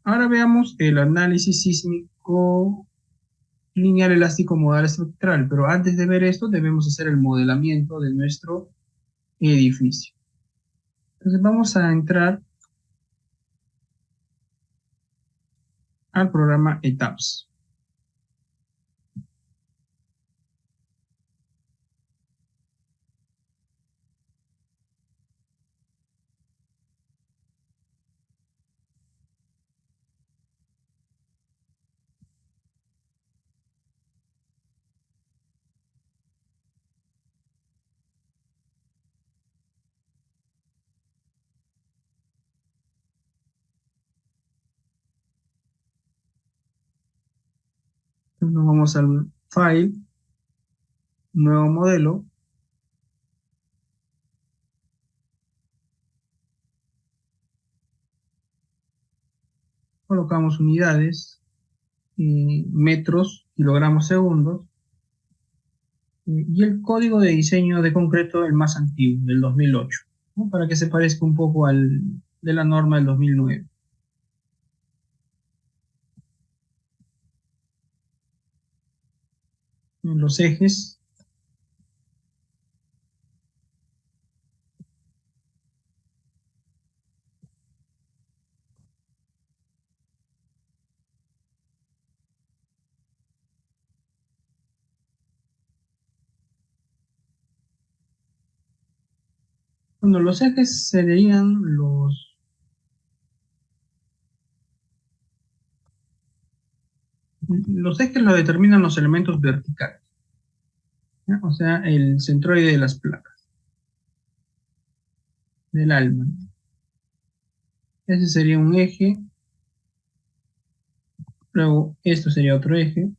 Ahora veamos el análisis sísmico lineal elástico modal estructural, pero antes de ver esto debemos hacer el modelamiento de nuestro edificio. Entonces vamos a entrar al programa ETAPS. Entonces nos vamos al File, Nuevo Modelo, colocamos unidades, metros, kilogramos, segundos, y el código de diseño de concreto, el más antiguo, del 2008, ¿no? Para que se parezca un poco al de la norma del 2009. En los ejes, bueno, los ejes serían los ejes lo determinan los elementos verticales, ¿ya? O sea, el centroide de las placas, del alma. Ese sería un eje, luego esto sería otro eje,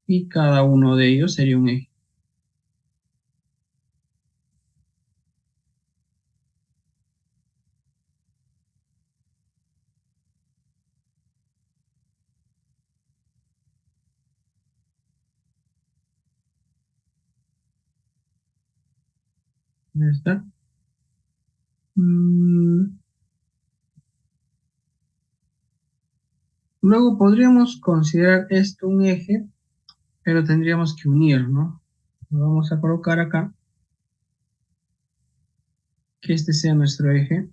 y cada uno de ellos sería un eje. ¿Ya está? Mm, Luego podríamos considerar esto un eje, pero tendríamos que unir, ¿no? Lo vamos a colocar acá, que este sea nuestro eje.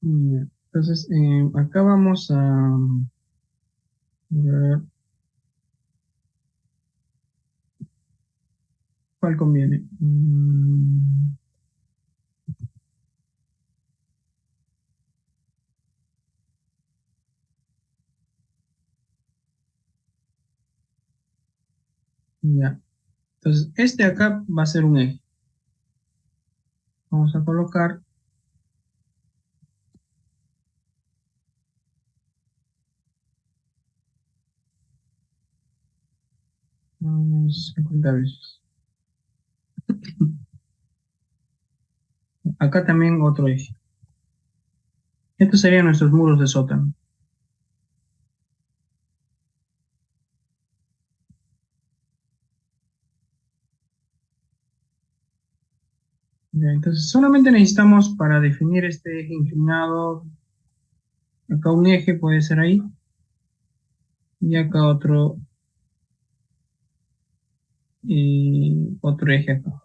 Entonces, acá vamos a ver cuál conviene. Ya. Entonces, este acá va a ser un eje. Vamos a colocar 50 veces. Acá también otro eje. Estos serían nuestros muros de sótano. Ya, entonces, solamente necesitamos para definir este eje inclinado, acá un eje puede ser ahí, y acá otro eje acá.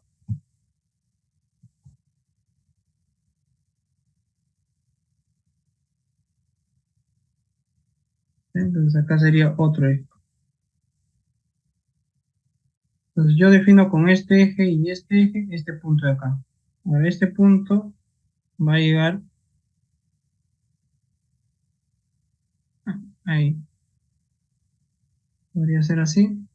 Entonces, acá sería otro eje. Entonces, yo defino con este eje y este eje, este punto de acá. Ahora, este punto va a llegar ahí. Podría ser así.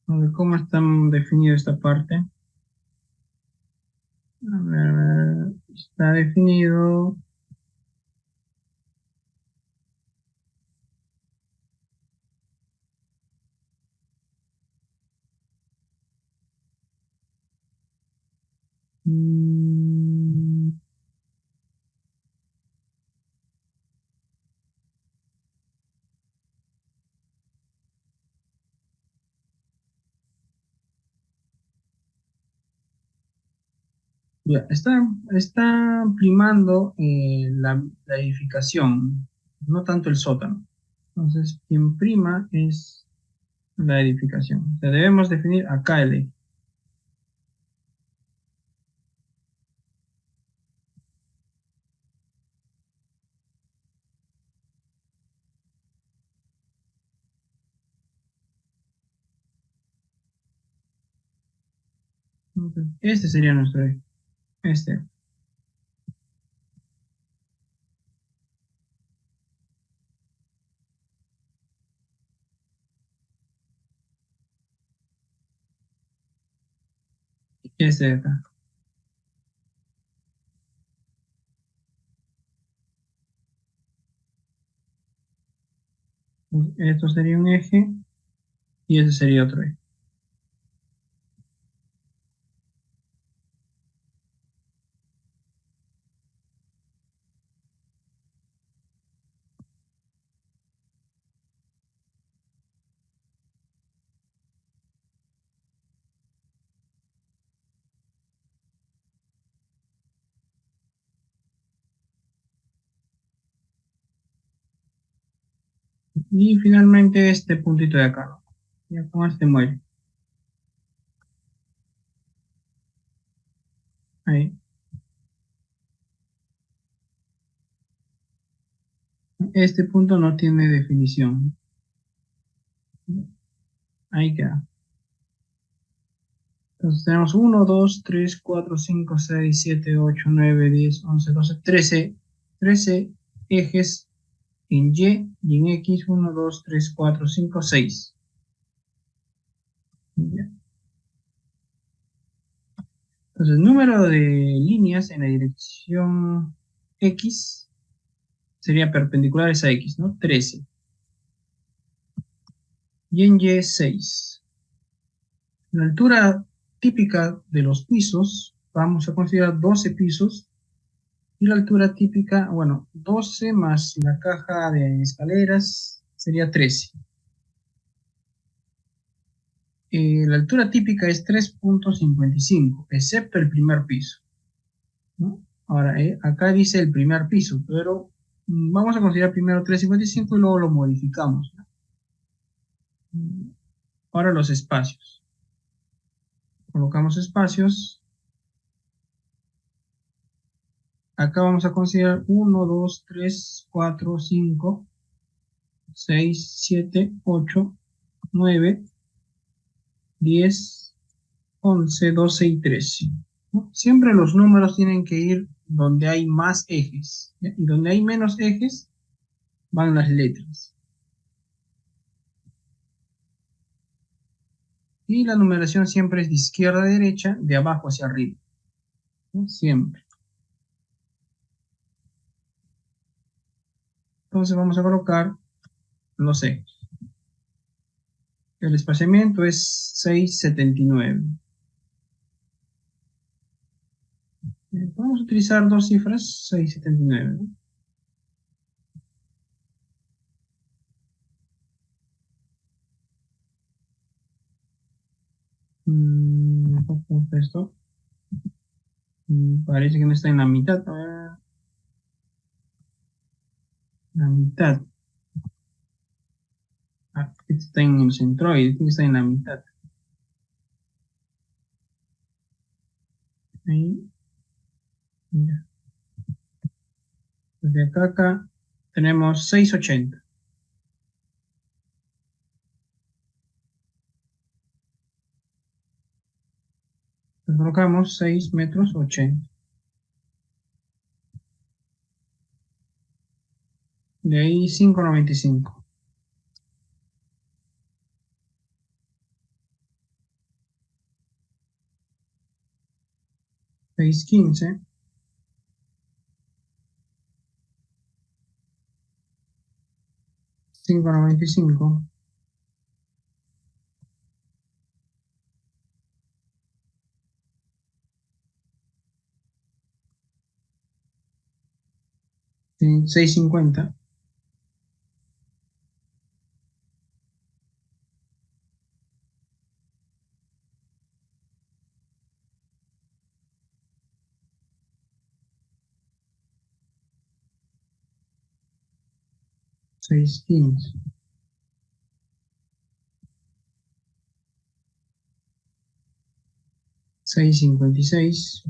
A ver, ¿cómo está definida esta parte? A ver, está definido. mm, Ya, está primando la edificación, no tanto el sótano. Entonces, quien prima es la edificación. O sea, debemos definir acá el eje. Ok. Este sería nuestro eje. Este. Este de acá. Esto sería un eje y ese sería otro eje. Y finalmente este puntito de acá, ¿no? Ya con este muere. Ahí. Este punto no tiene definición. Ahí queda. Entonces tenemos 1, 2, 3, 4, 5, 6, 7, 8, 9, 10, 11, 12, 13 ejes en Y X, 1, 2, 3, 4, 5, 6. Ya. Entonces, número de líneas en la dirección X sería perpendiculares a X, ¿no? 13. Y en Y, 6. La altura típica de los pisos, vamos a considerar 12 pisos. Y la altura típica, bueno, 12 más la caja de escaleras sería 13. La altura típica es 3,55, excepto el primer piso, ¿no? Ahora, acá dice el primer piso, pero vamos a considerar primero 3,55 y luego lo modificamos, ¿no? Ahora los espacios. Colocamos espacios. Acá vamos a considerar 1, 2, 3, 4, 5, 6, 7, 8, 9, 10, 11, 12 y 13, ¿no? Siempre los números tienen que ir donde hay más ejes, ¿ya? Y donde hay menos ejes van las letras. Y la numeración siempre es de izquierda a derecha, de abajo hacia arriba, ¿no? Siempre. Entonces vamos a colocar los ejes. El espaciamiento es 6,79. Vamos a utilizar dos cifras, 6,79, ¿no? Esto parece que no está en la mitad. A ver, la mitad. Ah, este está en el centroide, tiene que estar en la mitad. Ahí, ya. Desde acá a acá tenemos 6,80. Entonces colocamos 6,80 m. De ahí 5,95. 615, 595, 650, 615, 656,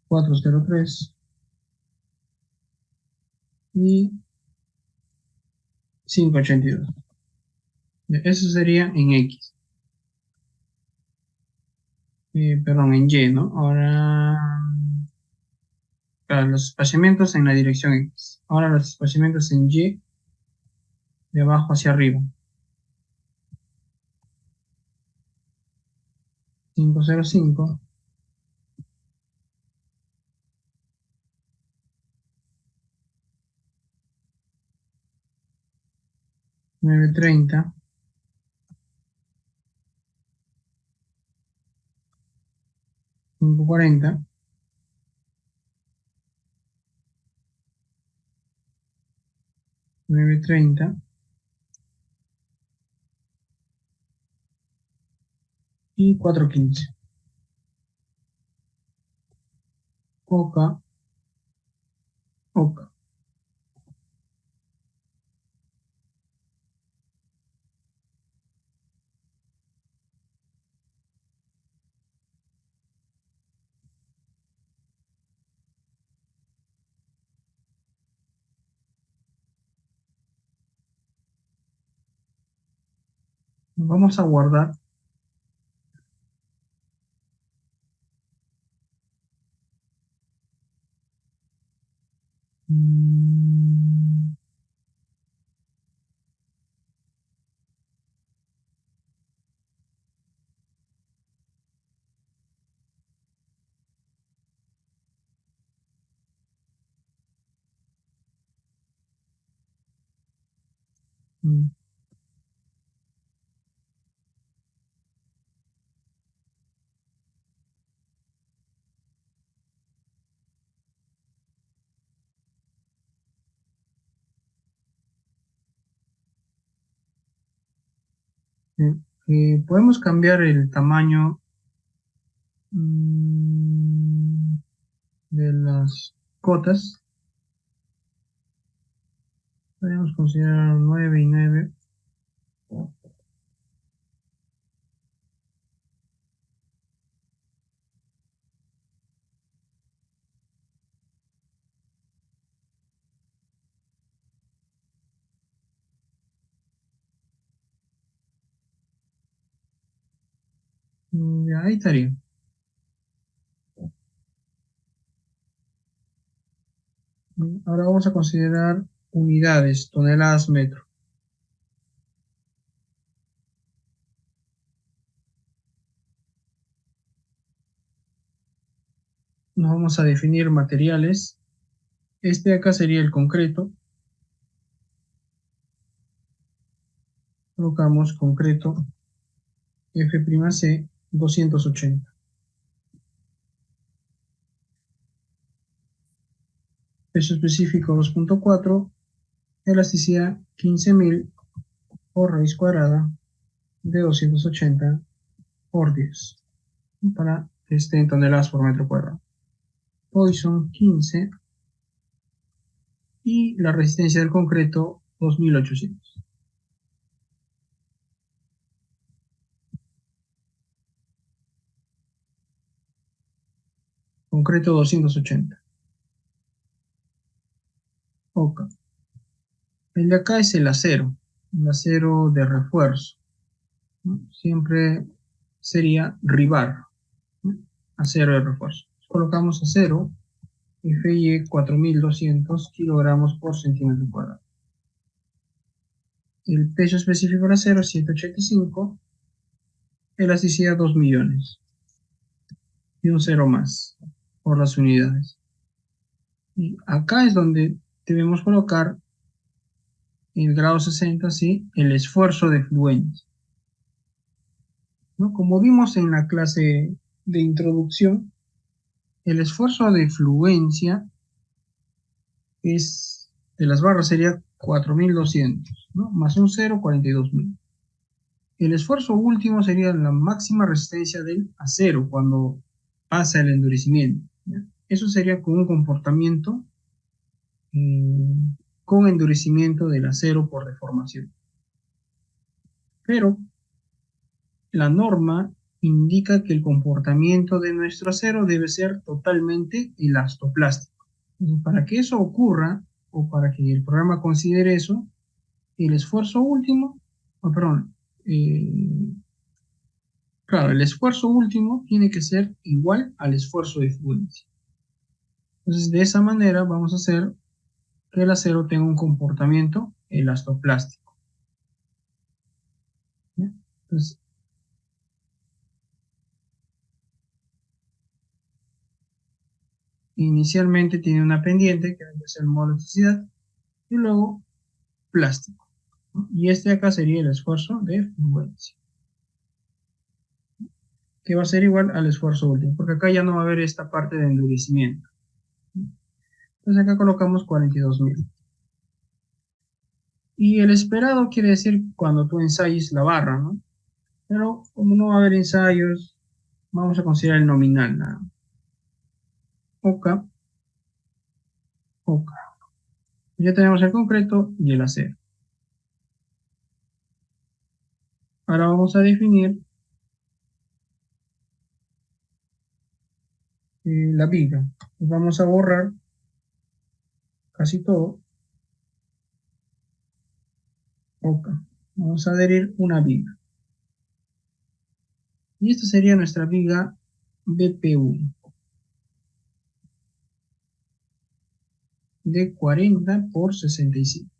403 y 582. Eso sería en X. Perdón, en Y, ¿no? Ahora, claro, los espaciamientos en la dirección X. Ahora los espaciamientos en Y, de abajo hacia arriba. 505, 930, 540, 930 y 415. Oca, Oca. Vamos a guardar. Mm, mm, Podemos cambiar el tamaño mm, de las cotas. Podemos considerar 9 y 9. Ya, ahí estaría. Ahora vamos a considerar unidades, toneladas metro. Nos vamos a definir materiales. Este de acá sería el concreto. Colocamos concreto F'C 280. Peso específico 2.4. Elasticidad 15.000 por raíz cuadrada de 280 por 10. Para que esté en toneladas por metro cuadrado. Poisson 15 y la resistencia del concreto 2800. Concreto 280. Ok. El de acá es el acero de refuerzo, ¿no? Siempre sería ribar, ¿no? Acero de refuerzo. Colocamos acero, FI 4200 kilogramos por centímetro cuadrado. El peso específico del acero es 185, elasticidad 2 millones y un cero más por las unidades. Y acá es donde debemos colocar el grado 60, ¿sí? El esfuerzo de fluencia, ¿no? Como vimos en la clase de introducción, el esfuerzo de fluencia es, de las barras sería 4.200, ¿no? Más un cero, 42.000. El esfuerzo último sería la máxima resistencia del acero cuando pasa el endurecimiento, ¿ya? Eso sería con un comportamiento eh, con endurecimiento del acero por deformación. Pero la norma indica que el comportamiento de nuestro acero debe ser totalmente elastoplástico. Y para que eso ocurra, o para que el programa considere eso, el esfuerzo último, perdón, claro, el esfuerzo último tiene que ser igual al esfuerzo de fluencia. Entonces, de esa manera vamos a hacer que el acero tenga un comportamiento elastoplástico, ¿ya? Entonces, inicialmente tiene una pendiente, que debe ser modo de elasticidad, y luego plástico, ¿no? Y este acá sería el esfuerzo de fluencia, que va a ser igual al esfuerzo último, porque acá ya no va a haber esta parte de endurecimiento. Entonces acá colocamos 42.000. Y el esperado quiere decir cuando tú ensayes la barra, ¿no? Pero como no va a haber ensayos, vamos a considerar el nominal, ¿no? OK, OK. Ya tenemos el concreto y el acero. Ahora vamos a definir la viga. Pues vamos a borrar casi todo. OK. Vamos a adherir una viga. Y esta sería nuestra viga BP1 de 40 por 65.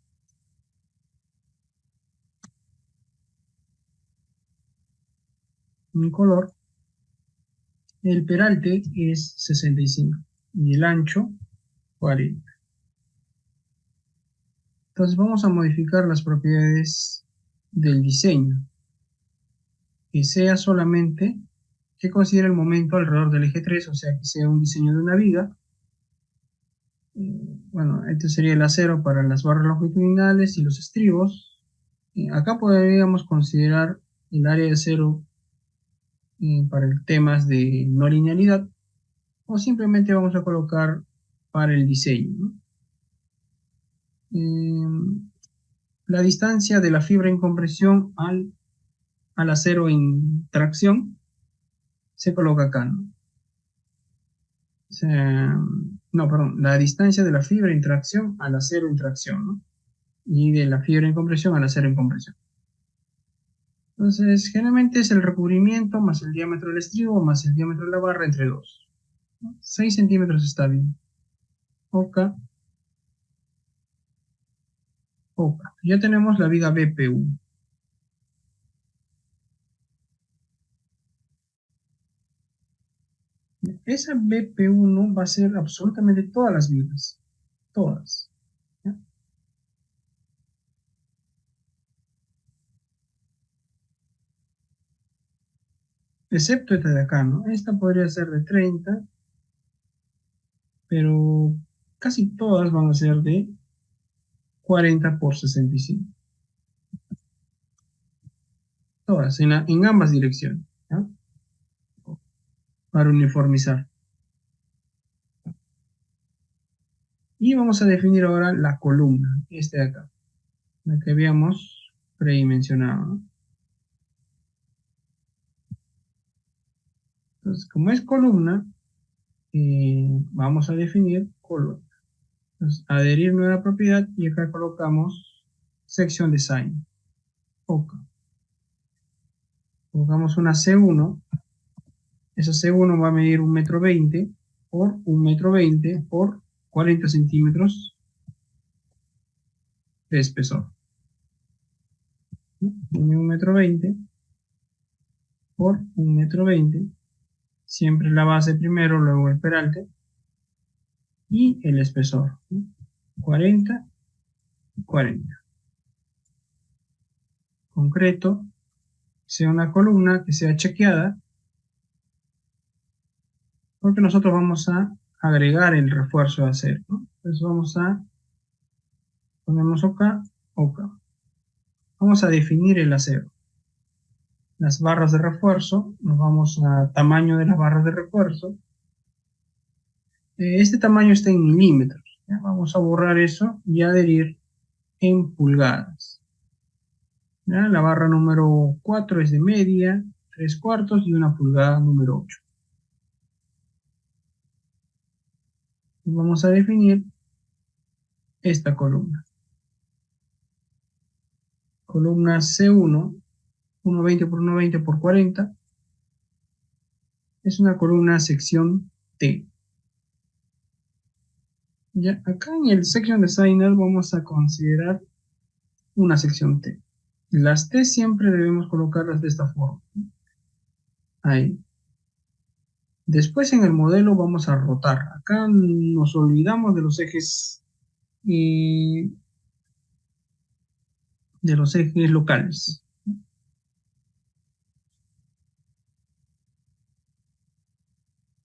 En color, el peralte es 65 y el ancho 40. Entonces vamos a modificar las propiedades del diseño, que sea solamente que considere el momento alrededor del eje 3, o sea que sea un diseño de una viga. Bueno, este sería el acero para las barras longitudinales y los estribos. Acá podríamos considerar el área de acero para el temas de no linealidad, o simplemente vamos a colocar para el diseño, ¿no? La distancia de la fibra en compresión al acero en tracción se coloca acá, ¿no? O sea, no, perdón, la distancia de la fibra en tracción al acero en tracción, ¿no? Y de la fibra en compresión al acero en compresión. Entonces, generalmente es el recubrimiento más el diámetro del estribo más el diámetro de la barra entre 2. 6 centímetros está bien. OK, OK. Ya tenemos la viga BP1. Esa BP1 va a ser absolutamente todas las vigas. Todas, ¿ya? Excepto esta de acá, ¿no? Esta podría ser de 30, pero casi todas van a ser de 40 por 65. Todas, en ambas direcciones, ¿ya? Para uniformizar. Y vamos a definir ahora la columna, este de acá, la que habíamos predimensionado, ¿no? Entonces, como es columna, vamos a definir columna. Entonces, adherir nueva propiedad y acá colocamos sección design. OK. Colocamos una C1. Esa C1 va a medir 1,20 m por 1,20 m por 40 centímetros de espesor. ¿no? 1,20 m por 1,20 m. Siempre la base primero, luego el peralte. Y el espesor, ¿no? 40, 40. Concreto, sea una columna que sea chequeada, porque nosotros vamos a agregar el refuerzo de acero, ¿no? Entonces ponemos acá, acá. Vamos a definir el acero. Las barras de refuerzo, nos vamos a tamaño de las barras de refuerzo. Este tamaño está en milímetros, ¿ya? Vamos a borrar eso y adherir en pulgadas, ¿ya? La barra número 4 es de media, 3/4 y 1 pulgada número 8. Vamos a definir esta columna. Columna C1, 1,20 por 1,20 por 40, es una columna sección T. Ya, acá en el Section Designer vamos a considerar una sección T. Las T siempre debemos colocarlas de esta forma. Ahí. Después en el modelo vamos a rotar. Acá nos olvidamos eh, de los ejes locales.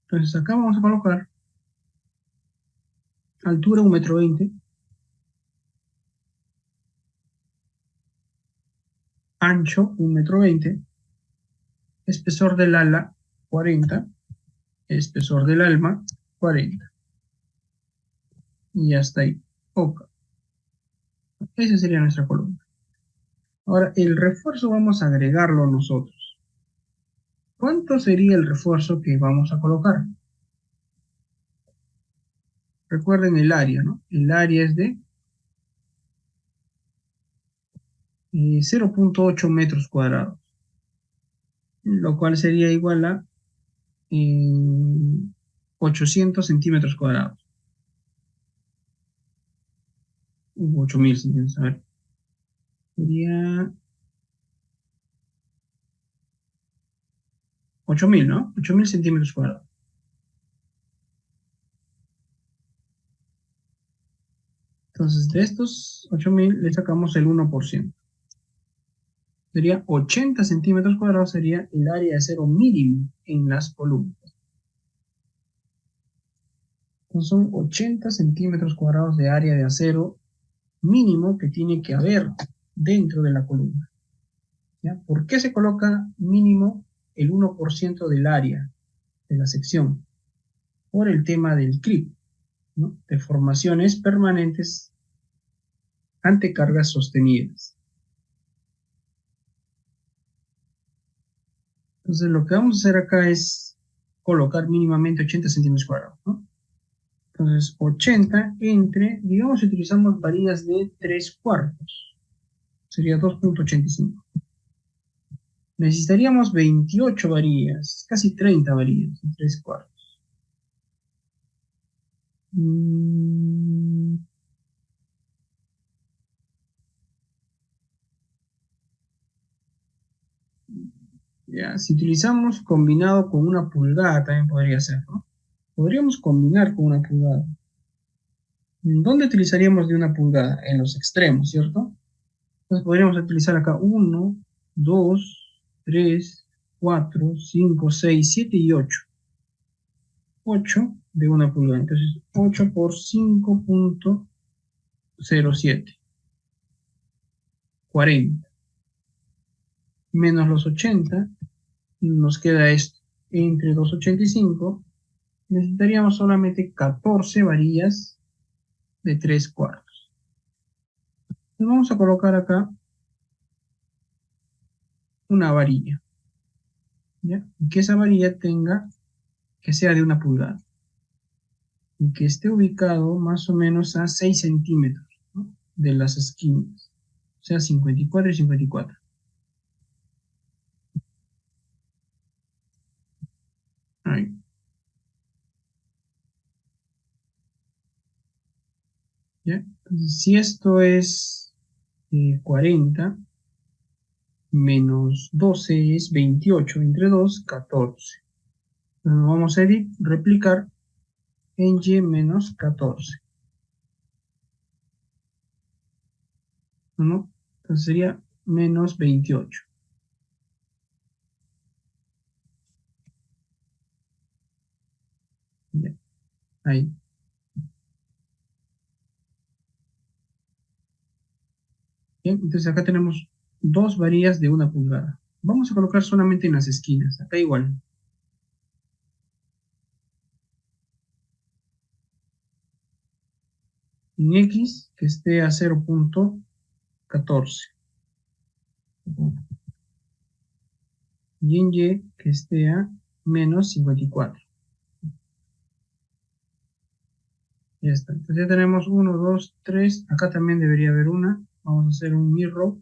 Entonces acá vamos a colocar altura 1,20 m, ancho 1,20 m, espesor del ala 40, espesor del alma 40. Y hasta ahí. Ok. Esa sería nuestra columna. Ahora, el refuerzo vamos a agregarlo nosotros. ¿Cuánto sería el refuerzo que vamos a colocar? Recuerden el área, ¿no? El área es de 0,8 metros cuadrados, lo cual sería igual a 800 centímetros cuadrados. 8.000 centímetros, a ver. Sería 8.000, ¿no? 8.000 centímetros cuadrados. Entonces, de estos 8.000 le sacamos el 1%. Sería 80 centímetros cuadrados, sería el área de acero mínimo en las columnas. Entonces son 80 centímetros cuadrados de área de acero mínimo que tiene que haber dentro de la columna. ¿Ya? ¿Por qué se coloca mínimo el 1% del área de la sección? Por el tema del creep, ¿no? Deformaciones permanentes ante cargas sostenidas. Entonces lo que vamos a hacer acá es colocar mínimamente 80 centímetros cuadrados, ¿no? Entonces 80 entre, digamos, utilizamos varillas de 3/4, sería 2,85. Necesitaríamos 28 varillas, casi 30 varillas en 3/4. Mm, ya, si utilizamos combinado con 1 pulgada también podría ser, ¿no? Podríamos combinar con 1 pulgada. ¿Dónde utilizaríamos de 1 pulgada? En los extremos, ¿cierto? Entonces podríamos utilizar acá 1, 2, 3, 4, 5, 6, 7 y 8. 8 de 1 pulgada. Entonces 8 por 5,07. 40. Menos los 80, nos queda esto. Entre 2,85 necesitaríamos solamente 14 varillas de 3/4. Entonces vamos a colocar acá una varilla, ¿ya? Y que esa varilla que sea de 1 pulgada y que esté ubicado más o menos a 6 centímetros, ¿no? De las esquinas, o sea, 54 y 54. Ahí. ¿Ya? Entonces, si esto es 40, menos 12 es 28, entre 2, 14. Entonces vamos a replicar en y menos 14. ¿No? Entonces sería menos 28. Ya, ahí. Bien, entonces acá tenemos dos varillas de 1 pulgada. Vamos a colocar solamente en las esquinas, acá igual. En X que esté a 0.14 y en Y que esté a menos 54. Ya está. Entonces ya tenemos 1, 2, 3. Acá también debería haber una. Vamos a hacer un mirror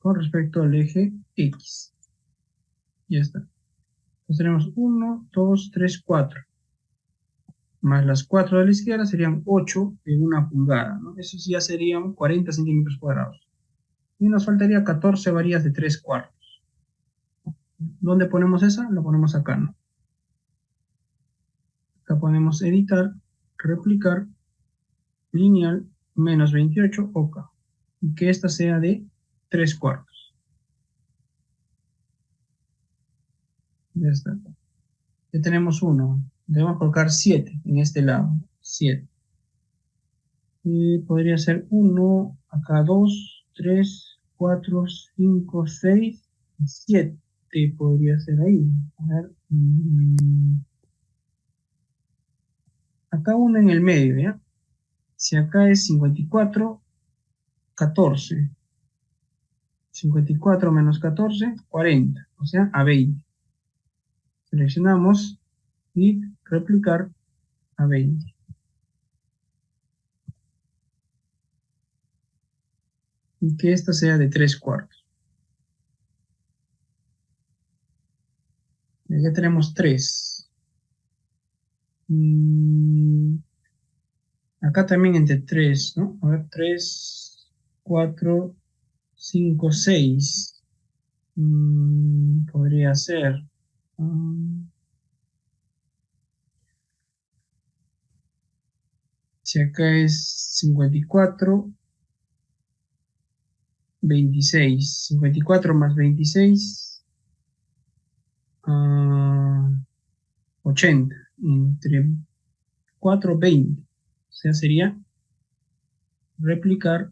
con respecto al eje X. Ya está. Entonces tenemos 1, 2, 3, 4. Más las 4 de la izquierda serían 8 en 1 pulgada, ¿no? Eso sí ya serían 40 centímetros cuadrados. Y nos faltaría 14 varillas de 3 cuartos. ¿Dónde ponemos esa? La ponemos acá, ¿no? Acá ponemos editar, replicar, lineal, menos 28, OK. Y que esta sea de 3 cuartos. Ya está. Ya tenemos uno. Debemos colocar 7 en este lado. 7. Y podría ser 1, acá 2, 3, 4, 5, 6, 7 podría ser ahí. A ver. Acá uno en el medio, ¿ya? Si acá es 54, 14. 54 menos 14, 40. O sea, a 20. Seleccionamos y replicar a 20. Y que esta sea de 3 cuartos. Ya tenemos 3. Acá también entre 3, ¿no? A ver, 3, 4, 5, 6. Podría ser. Mm, si acá es 54, 26. 54 más 26, 80. Entre 4, 20. O sea, sería replicar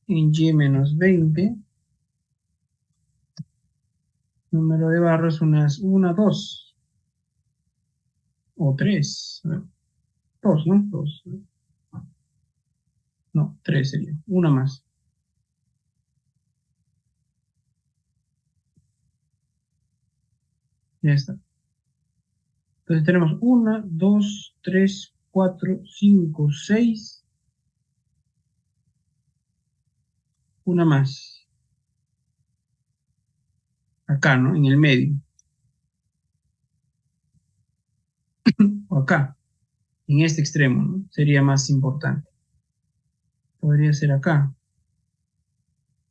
en y menos 20. Número de barras unas 1, 2 o 3. 2, ¿no? 2. No, 3 sería. Una más. Ya está. Entonces tenemos 1, 2, 3, 4, 5, 6. Una más. Acá, ¿no? En el medio. O acá. En este extremo, ¿no? Sería más importante. Podría ser acá.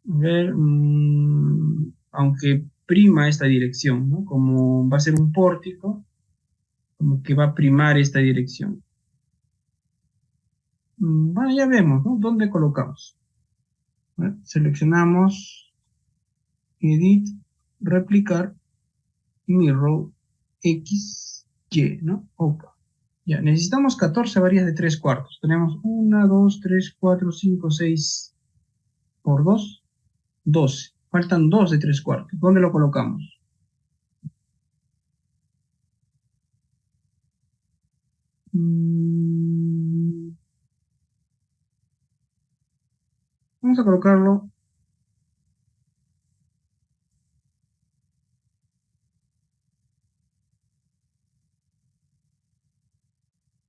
A ver, aunque prima esta dirección, ¿no? Como va a ser un pórtico, como que va a primar esta dirección. Bueno, ya vemos, ¿no? ¿Dónde colocamos? Seleccionamos Edit, Replicar, Mirror, X, Y, ¿no? OK. Ya, necesitamos 14 varillas de 3 cuartos. Tenemos 1, 2, 3, 4, 5, 6 por 2, 12. Faltan 2 de 3 cuartos. ¿Dónde lo colocamos? Mm, Vamos a colocarlo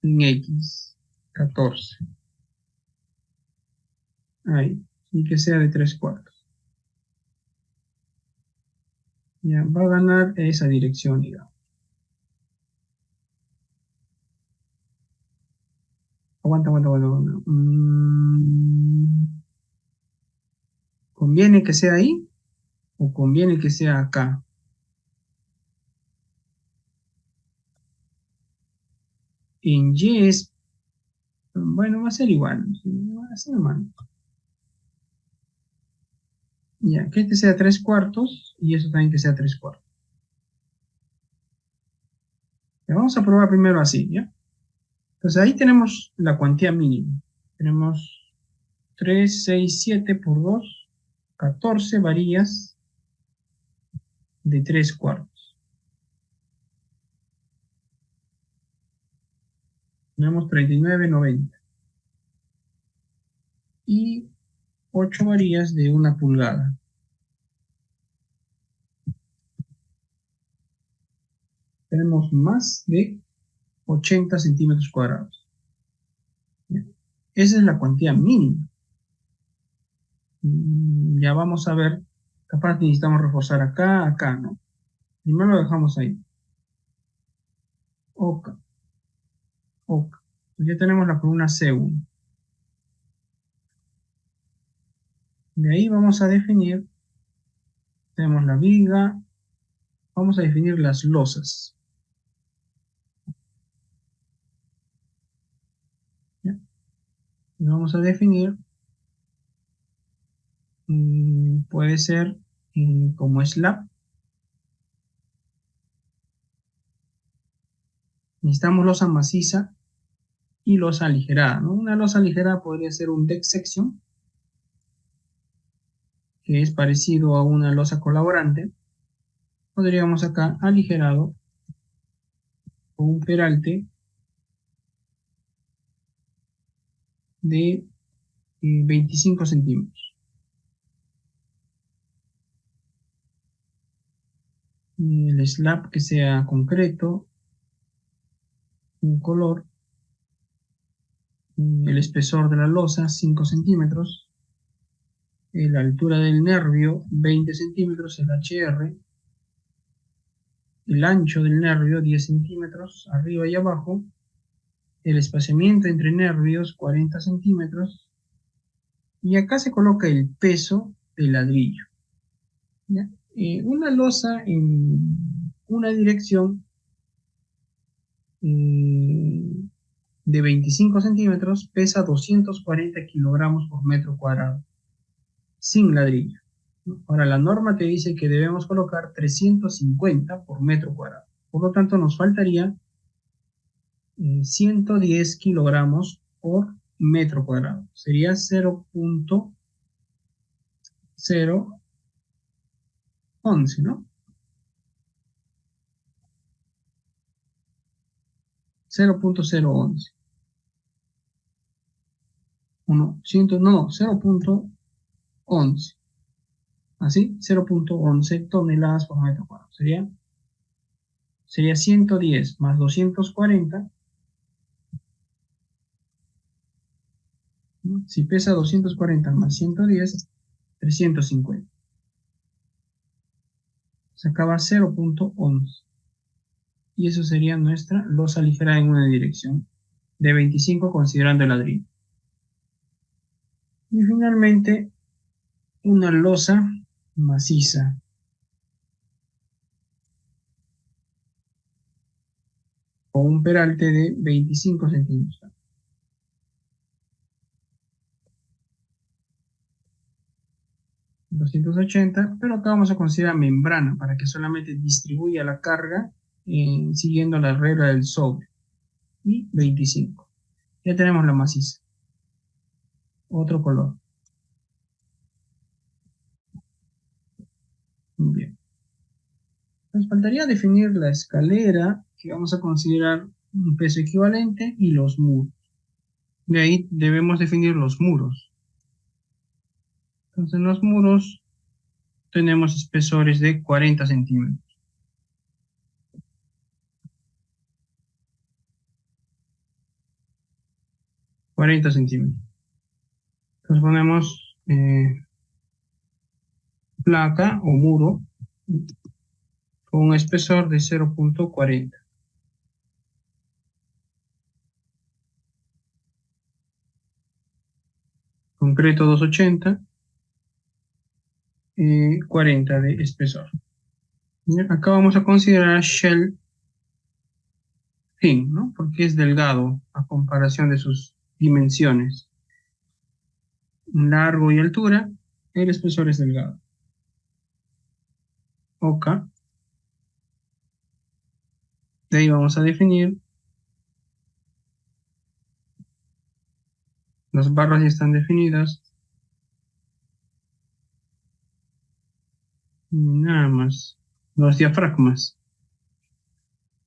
en X, 14. Ahí. Y que sea de 3 cuartos. Ya, va a ganar esa dirección, digamos. Aguanta, aguanta, aguanta, aguanta. ¿Conviene que sea ahí o conviene que sea acá? En Y es, bueno, va a ser igual. Va a ser igual. Ya, que este sea 3/4 y eso también que sea 3/4. Ya, vamos a probar primero así, ¿ya? Entonces ahí tenemos la cuantía mínima. Tenemos 3, 6, 7 por 2, 14 varillas de 3/4. Tenemos 39,90. Y 8 varillas de 1 pulgada. Tenemos más de 80 centímetros cuadrados. ¿Ya? Esa es la cuantía mínima. Ya vamos a ver, capaz necesitamos reforzar acá, acá, ¿no? Primero lo dejamos ahí. Ok, ok. Ya tenemos la columna C1. De ahí vamos a definir, tenemos la viga, vamos a definir las losas. ¿Ya? Y vamos a definir, puede ser como slab. Necesitamos losa maciza y losa aligerada, ¿no? Una losa aligerada podría ser un deck section, que es parecido a una losa colaborante. Podríamos acá aligerado con un peralte de 25 centímetros. El slab que sea concreto, un color, el espesor de la losa 5 centímetros, la altura del nervio 20 centímetros, el HR, el ancho del nervio 10 centímetros arriba y abajo, el espaciamiento entre nervios 40 centímetros, y acá se coloca el peso del ladrillo. ¿Ya? Una losa en una dirección eh, de 25 centímetros pesa 240 kilogramos por metro cuadrado, sin ladrillo. Ahora, la norma te dice que debemos colocar 350 por metro cuadrado. Por lo tanto, nos faltaría 110 kilogramos por metro cuadrado. Sería 0,011, ¿no? 0,011. No, 0,11. Así, 0,11 toneladas por metro cuadrado. Sería 110 más 240, ¿no? Si pesa 240 más 110, 350. Se acaba 0,11. Y eso sería nuestra losa ligera en una dirección de 25 considerando el ladrillo. Y finalmente, una losa maciza. Con un peralte de 25 centímetros. 280, pero acá vamos a considerar membrana para que solamente distribuya la carga siguiendo la regla del sobre. Y 25. Ya tenemos la maciza. Otro color. Muy bien. Nos faltaría definir la escalera, que vamos a considerar un peso equivalente, y los muros. De ahí debemos definir los muros. Entonces en los muros tenemos espesores de 40 centímetros. 40 centímetros. Entonces ponemos placa o muro con un espesor de 0,40. Concreto 280, 40 de espesor. Bien, acá vamos a considerar shell thin, ¿no? Porque es delgado a comparación de sus dimensiones. Largo y altura, el espesor es delgado. OK. De ahí vamos a definir. Las barras ya están definidas. Nada más. Los diafragmas.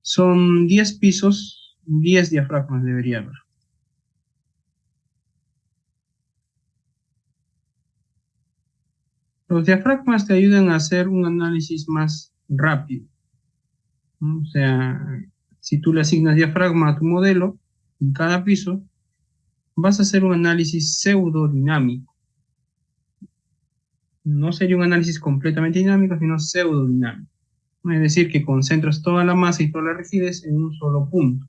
Son 10 pisos, 10 diafragmas debería haber. Los diafragmas te ayudan a hacer un análisis más rápido, ¿no? O sea, si tú le asignas diafragma a tu modelo en cada piso, vas a hacer un análisis pseudodinámico. No sería un análisis completamente dinámico, sino pseudodinámico. Es decir, que concentras toda la masa y toda la rigidez en un solo punto.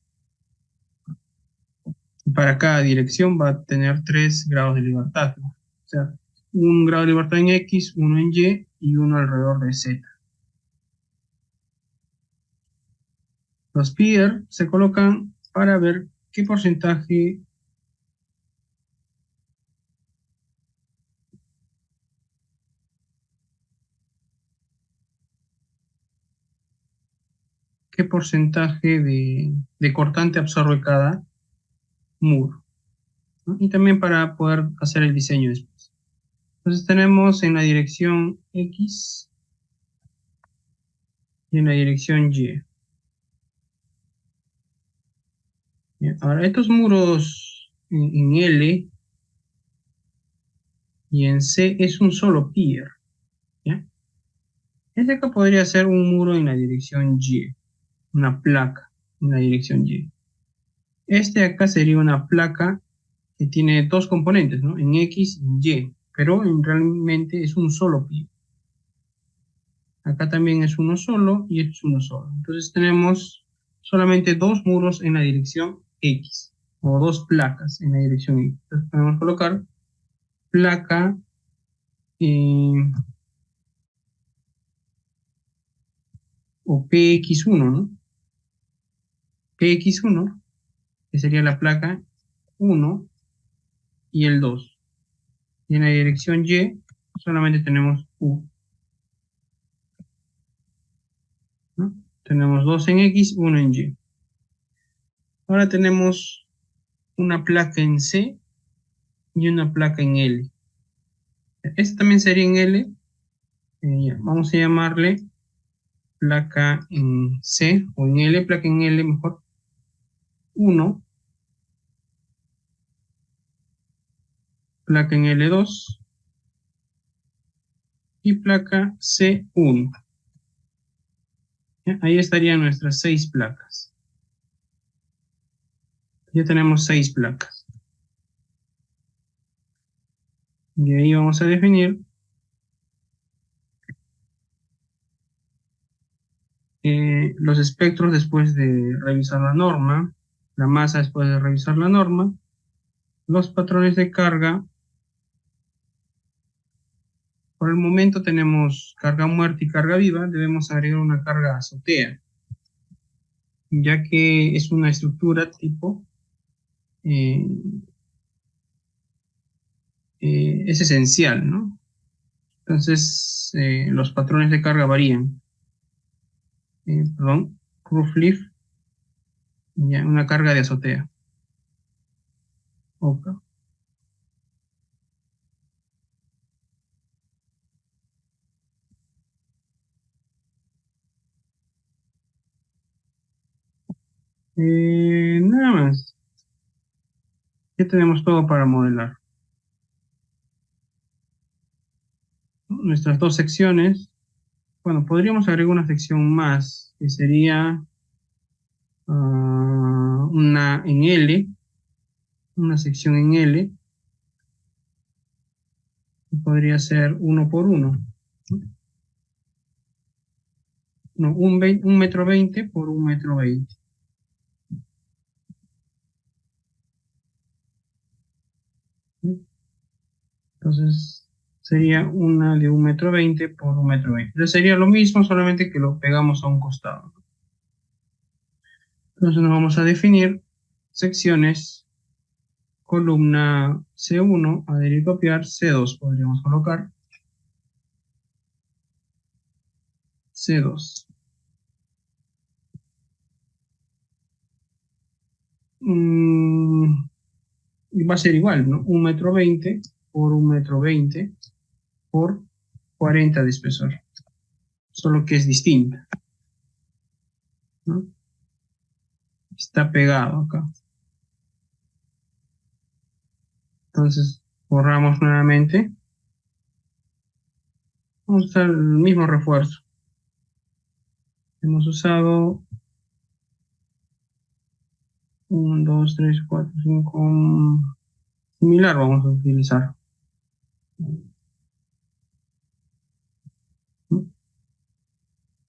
Para cada dirección va a tener 3 grados de libertad, ¿no? O sea, un grado de libertad en X, uno en Y y uno alrededor de Z. Los pier se colocan para ver qué porcentaje de cortante absorbe cada muro, ¿no? Y también para poder hacer el diseño después. Entonces tenemos en la dirección X y en la dirección Y. Bien, ahora, estos muros en L y en C es un solo pier, ¿ya? Este acá podría ser un muro en la dirección Y, una placa en la dirección Y. Este acá sería una placa que tiene dos componentes, ¿no? En X y en Y, pero realmente es un solo pier. Acá también es uno solo y este es uno solo. Entonces tenemos solamente dos muros en la dirección X, o dos placas en la dirección X. Entonces podemos colocar placa o PX1, ¿no? PX1, que sería la placa 1 y el 2. Y en la dirección Y solamente tenemos U, ¿no? Tenemos 2 en X, 1 en Y. Ahora tenemos una placa en C y una placa en L. Esta también sería en L. Vamos a llamarle placa en C o en L, placa en L mejor, 1, placa en L2 y placa C1. Ahí estarían nuestras 6 placas. Ya tenemos 6 placas. Y ahí vamos a definir los espectros después de revisar la norma, la masa después de revisar la norma, los patrones de carga. Por el momento tenemos carga muerta y carga viva, debemos agregar una carga azotea, ya que es una estructura tipo, eh, es esencial, ¿no? Entonces, los patrones de carga varían. Perdón, roof lift, ya, una carga de azotea. OK. Nada más. Ya tenemos todo para modelar, ¿no? Nuestras dos secciones. Bueno, podríamos agregar una sección más, que sería una en L, una sección en L, y podría ser 1 por 1. No, un metro 20 por 1,20 m. Entonces sería una de 1,20 m por 1,20 m. Entonces sería lo mismo, solamente que lo pegamos a un costado. Entonces nos vamos a definir secciones, columna C1, adherir y copiar, C2 podríamos colocar, C2. Y va a ser igual, ¿no? 1,20 m por 1,20 m por 40 de espesor, solo que es distinta, ¿no? Está pegado acá. Entonces borramos nuevamente. Vamos a usar el mismo refuerzo. Hemos usado 1, 2, 3, 4, 5. Similar vamos a utilizar.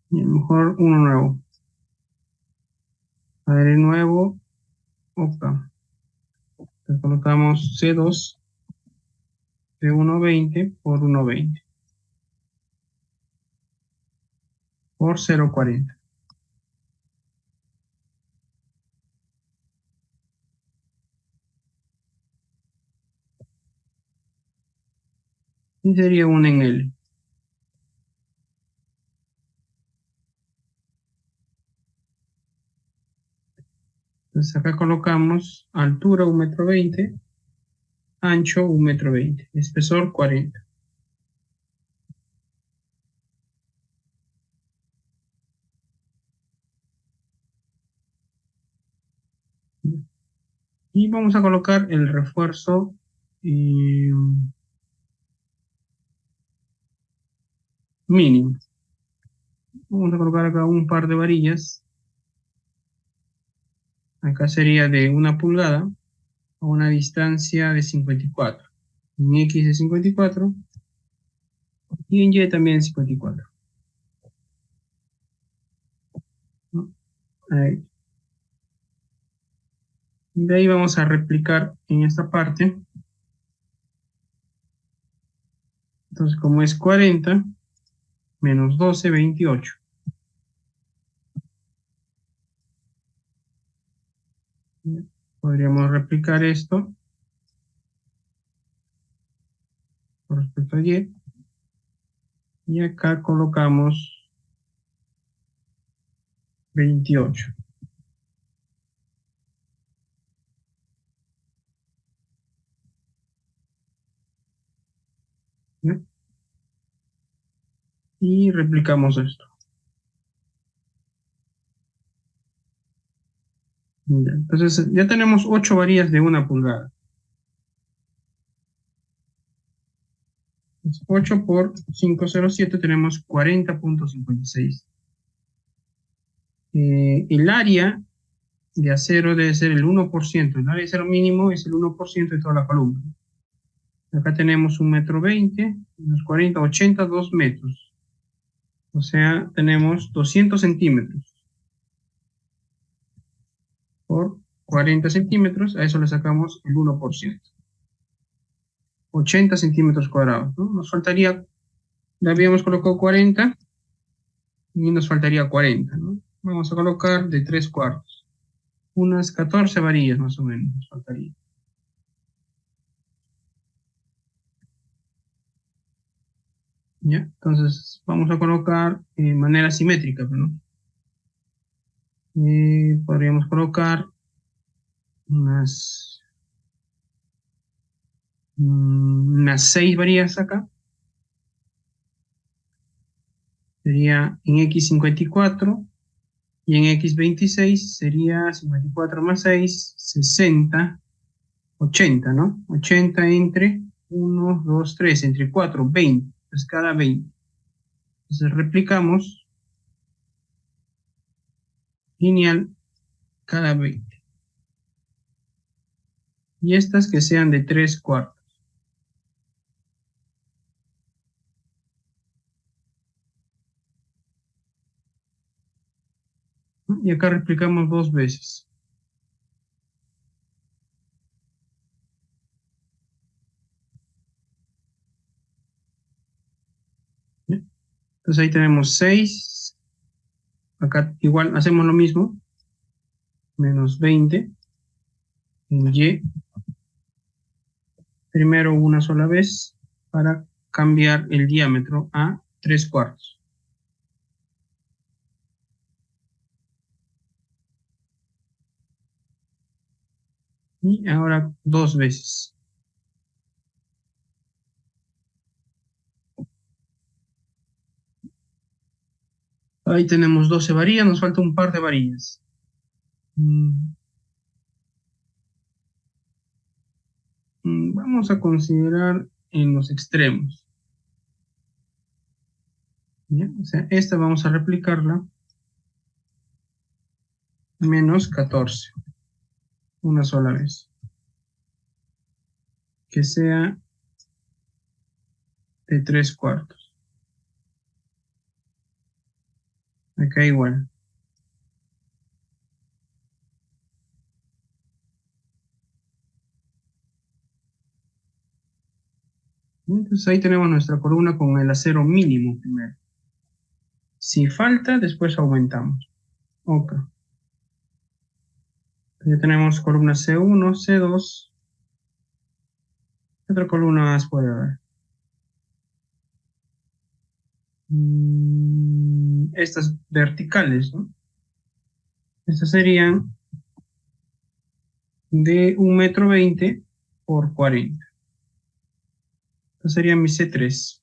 Y a lo mejor uno nuevo. Adherir nuevo. Opa. Le colocamos C2 de 1,20 por 1,20 por 0,40. Y sería un en L. Entonces acá colocamos altura 1,20 m, ancho 1,20 m, espesor 40. Y vamos a colocar el refuerzo mínimo. Vamos a colocar acá un par de varillas. Acá sería de 1 pulgada a una distancia de 54. En X de 54 y en Y también 54. ¿No? Ahí. De ahí vamos a replicar en esta parte. Entonces, como es 40 menos 12, 28. Podríamos replicar esto con respecto a Y. Y acá colocamos 28. ¿No? Y replicamos esto. Ya, entonces ya tenemos 8 varillas de 1 pulgada. 8 por 507 tenemos 40,56. El área de acero debe ser el 1%. El área de acero mínimo es el 1% de toda la columna. Acá tenemos 1,20 m, menos 40, 82 metros. O sea, tenemos 200 centímetros por 40 centímetros. A eso le sacamos el 1%. 80 centímetros cuadrados, ¿no? Nos faltaría, le habíamos colocado 40 y nos faltaría 40, ¿no? Vamos a colocar de 3/4. Unas 14 varillas más o menos nos faltaría. ¿Ya? Entonces vamos a colocar de manera simétrica, ¿no? Podríamos colocar unas, unas 6 varillas acá. Sería en X54 y en X26 sería 54 más 6, 60, 80, ¿no? 80 entre 1, 2, 3, entre 4, 20. Pues cada 20. Entonces replicamos lineal cada 20. Y estas que sean de 3/4. Y acá replicamos 2 veces. Entonces ahí tenemos 6. Acá igual hacemos lo mismo. Menos 20 en Y. Primero una sola vez para cambiar el diámetro a 3/4. Y ahora 2 veces. Ahí tenemos 12 varillas, nos falta un par de varillas. Vamos a considerar en los extremos. ¿Ya? O sea, esta vamos a replicarla. Menos 14. Una sola vez. Que sea de 3/4. Acá igual. Entonces ahí tenemos nuestra columna con el acero mínimo primero. Si falta, después aumentamos. Ok. Ya tenemos columna C1, C2. ¿Qué otra columna más puede haber? Estas verticales, ¿no? Estas serían de 1,20 m por 40. Esta sería mi C3.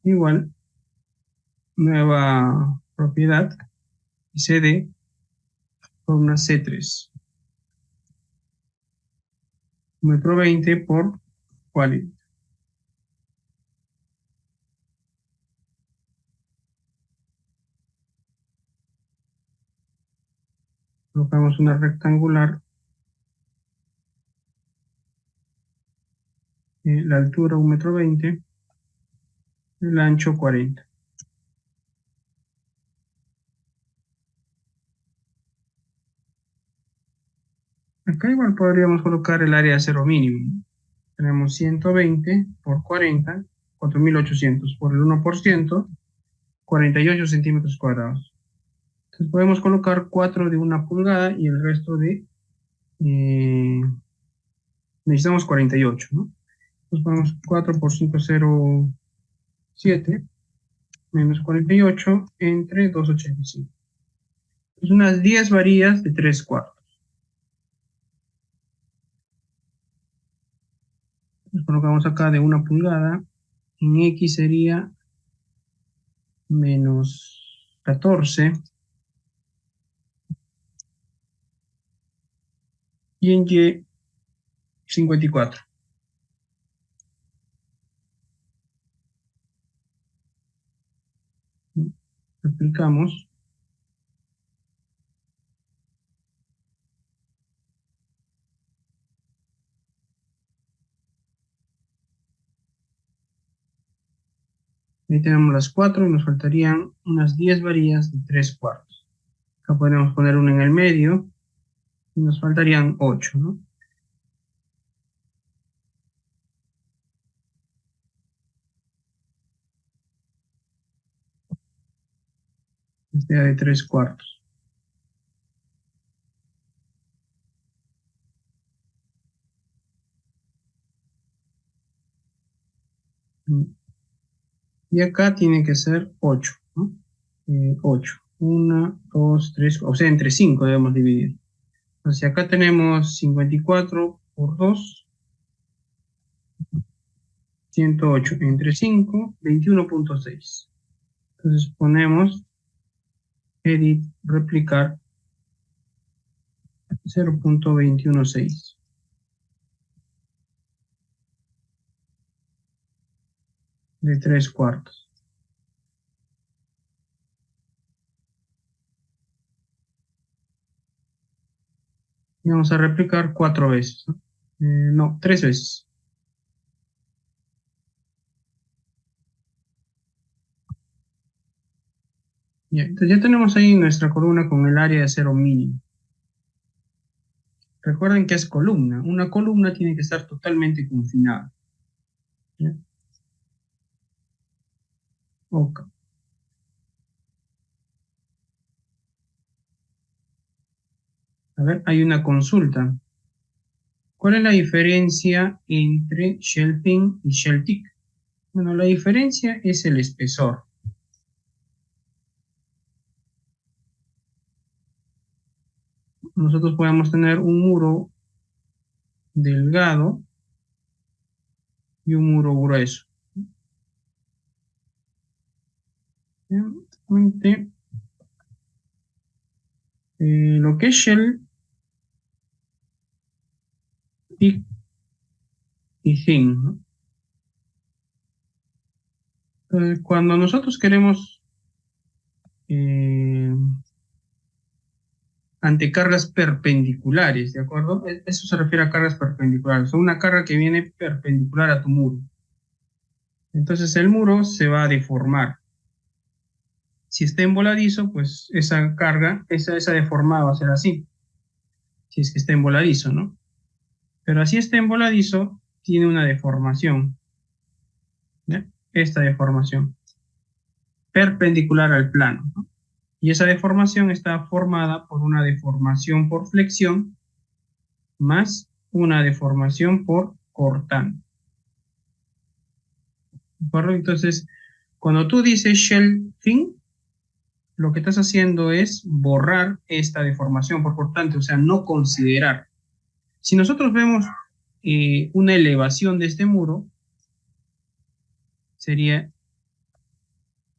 Igual, nueva propiedad, CD por una C3. 1,20 m por 40. Colocamos una rectangular. La altura 1,20 m. El ancho 40. Acá igual podríamos colocar el área de acero mínimo. Tenemos 120 por 40, 4.800 por el 1%, 48 centímetros cuadrados. Entonces podemos colocar 4 de 1 pulgada y el resto de... necesitamos 48, ¿no? Entonces ponemos 4 por 5,07 menos 48 entre 2,85. Entonces unas 10 varillas de 3/4. Entonces colocamos acá de 1 pulgada. En X sería menos 14. Y en Y 54. Replicamos. Ahí tenemos las 4 y nos faltarían unas 10 varillas de 3/4. Acá podemos poner una en el medio y nos faltarían 8, ¿no? Este de 3/4. Y acá tiene que ser 8, ¿no? 8. 1, 2, 3, o sea, entre 5 debemos dividir. Entonces acá tenemos 54 por 2, 108 entre 5, 21,6. Entonces ponemos edit, replicar 0,216 de 3/4. Y vamos a replicar 4 veces, ¿no? No, 3 veces. Ya, entonces ya tenemos ahí nuestra columna con el área de acero mínimo. Recuerden que es columna. Una columna tiene que estar totalmente confinada. ¿Ya? Ok. A ver, hay una consulta. ¿Cuál es la diferencia entre shell thin y shell thick? Bueno, la diferencia es el espesor. Nosotros podemos tener un muro delgado y un muro grueso. Realmente, lo que es shell thick y thin, ¿no? Cuando nosotros queremos eh, ante cargas perpendiculares, ¿de acuerdo? Eso se refiere a cargas perpendiculares, o una carga que viene perpendicular a tu muro. Entonces el muro se va a deformar. Si está en voladizo, pues esa carga, esa deformada va a ser así, si es que está en voladizo, ¿no? Pero así está en voladizo, tiene una deformación, ¿ya? Esta deformación, perpendicular al plano, ¿no? Y esa deformación está formada por una deformación por flexión más una deformación por cortante. ¿De acuerdo? Entonces, cuando tú dices shell thin, lo que estás haciendo es borrar esta deformación por cortante, o sea, no considerar. Si nosotros vemos una elevación de este muro, sería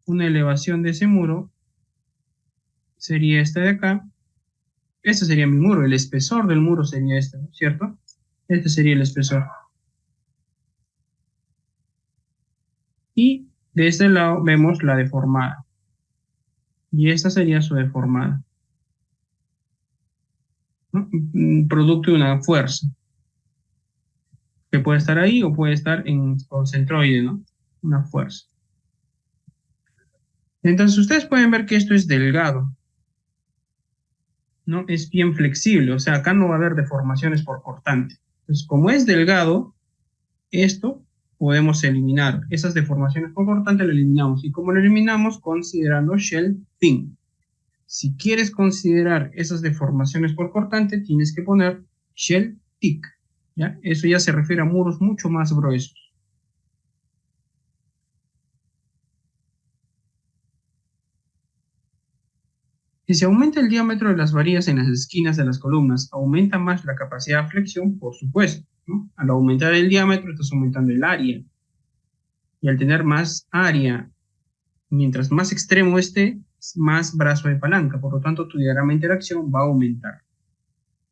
una elevación de ese muro, sería esta de acá. Este sería mi muro, el espesor del muro sería este, ¿no? ¿Cierto? Este sería el espesor. Y de este lado vemos la deformada. Y esta sería su deformada, ¿no? Producto de una fuerza, que puede estar ahí o puede estar en el centroide, ¿no? Una fuerza. Entonces ustedes pueden ver que esto es delgado, ¿no? Es bien flexible, o sea, acá no va a haber deformaciones por cortante. Entonces, como es delgado, esto podemos eliminar. Esas deformaciones por cortante lo eliminamos. ¿Y cómo lo eliminamos? Considerando shell thin. Si quieres considerar esas deformaciones por cortante, tienes que poner shell thick, ¿ya? Eso ya se refiere a muros mucho más gruesos. Si se aumenta el diámetro de las varillas en las esquinas de las columnas, ¿aumenta más la capacidad de flexión? Por supuesto, ¿no? Al aumentar el diámetro, estás aumentando el área. Y al tener más área, mientras más extremo esté, más brazo de palanca. Por lo tanto, tu diagrama de interacción va a aumentar.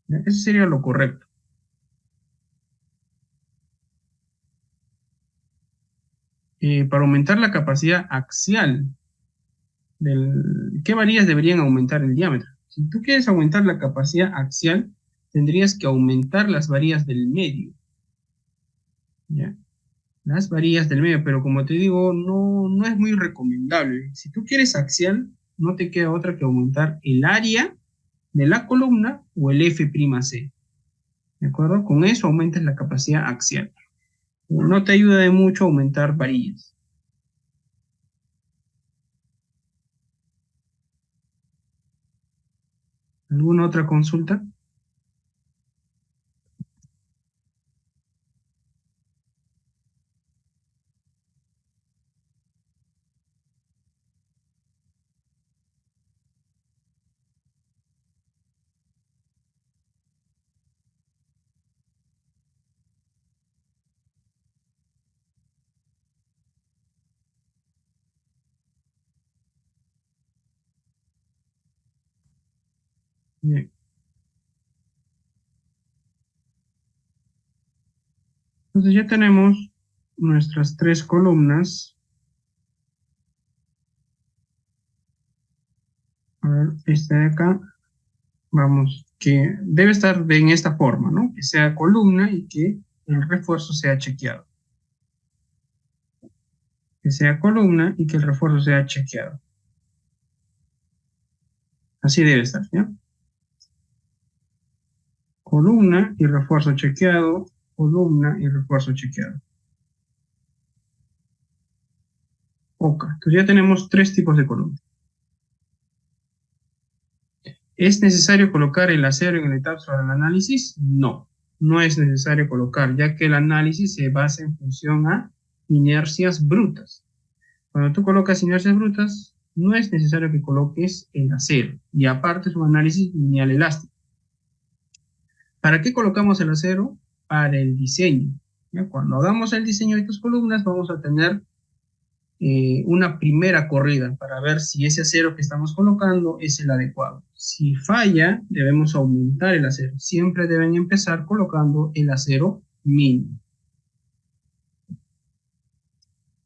¿Ya? Eso sería lo correcto. Para aumentar la capacidad axial, ¿qué varillas deberían aumentar el diámetro? Si tú quieres aumentar la capacidad axial, tendrías que aumentar las varillas del medio, ¿ya? Las varillas del medio, pero como te digo, no es muy recomendable. Si tú quieres axial, no te queda otra que aumentar el área de la columna o el F'C, ¿de acuerdo? Con eso aumentas la capacidad axial. No te ayuda de mucho aumentar varillas. ¿Alguna otra consulta? Bien. Entonces ya tenemos nuestras tres columnas. A ver, esta de acá, vamos, que debe estar en esta forma, ¿no? Que sea columna y que el refuerzo sea chequeado. Que sea columna y que el refuerzo sea chequeado. Así debe estar, ¿ya? Columna y refuerzo chequeado, columna y refuerzo chequeado. Ok, entonces ya tenemos tres tipos de columnas. ¿Es necesario colocar el acero en el etapos para el análisis? No, no es necesario colocar, ya que el análisis se basa en función a inercias brutas. Cuando tú colocas inercias brutas, no es necesario que coloques el acero, y aparte es un análisis lineal elástico. ¿Para qué colocamos el acero? Para el diseño. ¿Ya? Cuando hagamos el diseño de estas columnas, vamos a tener una primera corrida para ver si ese acero que estamos colocando es el adecuado. Si falla, debemos aumentar el acero. Siempre deben empezar colocando el acero mínimo.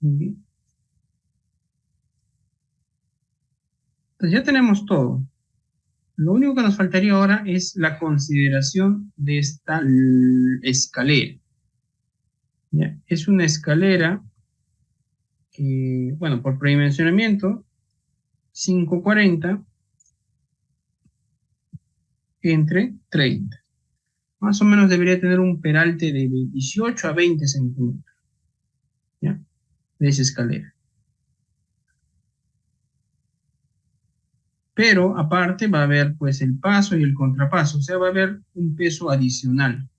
Entonces ya tenemos todo. Lo único que nos faltaría ahora es la consideración de esta escalera. ¿Ya? Es una escalera que, bueno, por predimensionamiento, 540 entre 30. Más o menos debería tener un peralte de 18 a 20 centímetros, ¿ya? De esa escalera. Pero aparte va a haber pues el paso y el contrapaso, o sea, va a haber un peso adicional.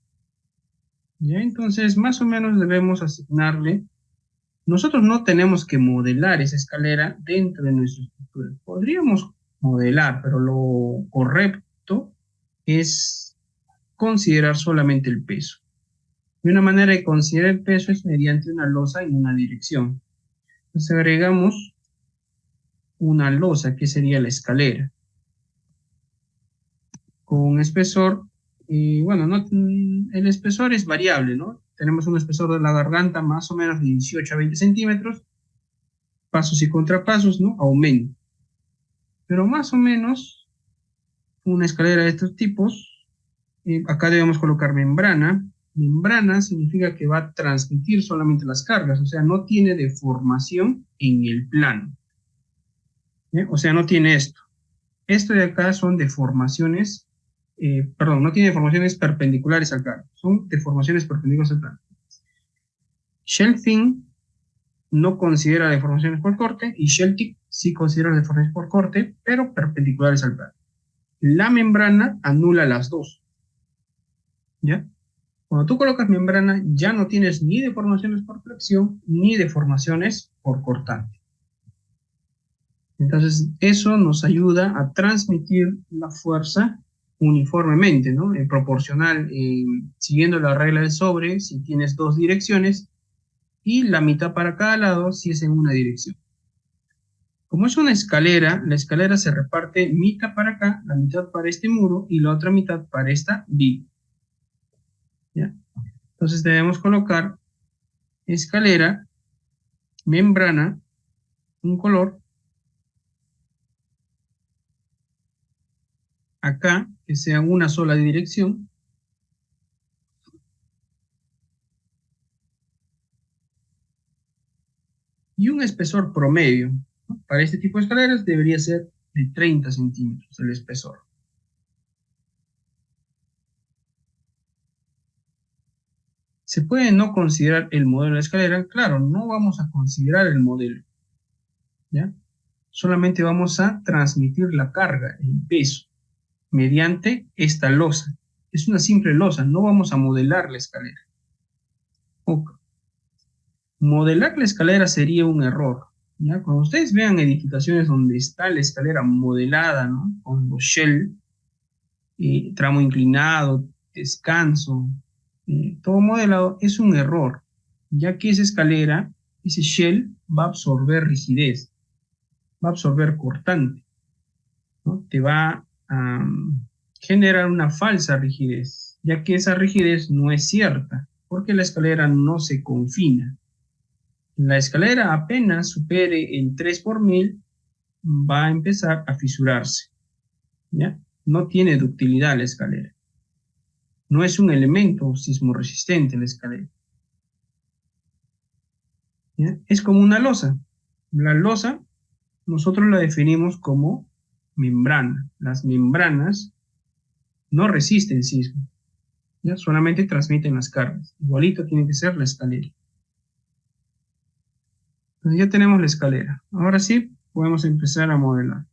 ¿Ya? Entonces, más o menos debemos asignarle. Nosotros no tenemos que modelar esa escalera dentro de nuestra estructura. Podríamos modelar, pero lo correcto es considerar solamente el peso. Y una manera de considerar el peso es mediante una losa en una dirección. Entonces agregamos una losa, que sería la escalera, con un espesor, y bueno, el espesor es variable, ¿no? Tenemos un espesor de la garganta más o menos de 18 a 20 centímetros, pasos y contrapasos, ¿no? Aumento. Pero más o menos una escalera de estos tipos, acá debemos colocar membrana. Membrana significa que va a transmitir solamente las cargas, o sea, no tiene deformación en el plano. O sea, no tiene esto. Esto de acá son deformaciones, perdón, no tiene deformaciones perpendiculares al plano, son deformaciones perpendiculares al plano. Shell-Thin no considera deformaciones por corte y Shell-Thick sí considera deformaciones por corte, pero perpendiculares al plano. La membrana anula las dos, ¿ya? Cuando tú colocas membrana ya no tienes ni deformaciones por flexión ni deformaciones por cortante. Entonces, eso nos ayuda a transmitir la fuerza uniformemente, ¿no? Proporcional, siguiendo la regla del sobre, si tienes dos direcciones, y la mitad para cada lado si es en una dirección. Como es una escalera, la escalera se reparte mitad para acá, la mitad para este muro, y la otra mitad para esta viga. ¿Ya? Entonces debemos colocar escalera, membrana, un color, acá, que sea una sola dirección, y un espesor promedio, ¿no? Para este tipo de escaleras debería ser de 30 centímetros el espesor. ¿Se puede no considerar el modelo de escalera? Claro, no vamos a considerar el modelo, ¿ya? Solamente vamos a transmitir la carga, el peso, mediante esta losa. Es una simple losa, no vamos a modelar la escalera. Okay. Modelar la escalera sería un error, ¿ya? Cuando ustedes vean edificaciones donde está la escalera modelada, ¿no? Con los shell, tramo inclinado, descanso, todo modelado, es un error, ya que esa escalera, ese shell, va a absorber rigidez, va a absorber cortante, ¿no? Te va a generar una falsa rigidez, ya que esa rigidez no es cierta, porque la escalera no se confina. La escalera apenas supere el 3 por 1000, va a empezar a fisurarse, ¿ya? No tiene ductilidad la escalera. No es un elemento sismo resistente la escalera, ¿ya? Es como una losa. La losa nosotros la definimos como membrana. Las membranas no resisten sismo, ¿ya? Solamente transmiten las cargas. Igualito tiene que ser la escalera. Entonces ya tenemos la escalera. Ahora sí, podemos empezar a modelar.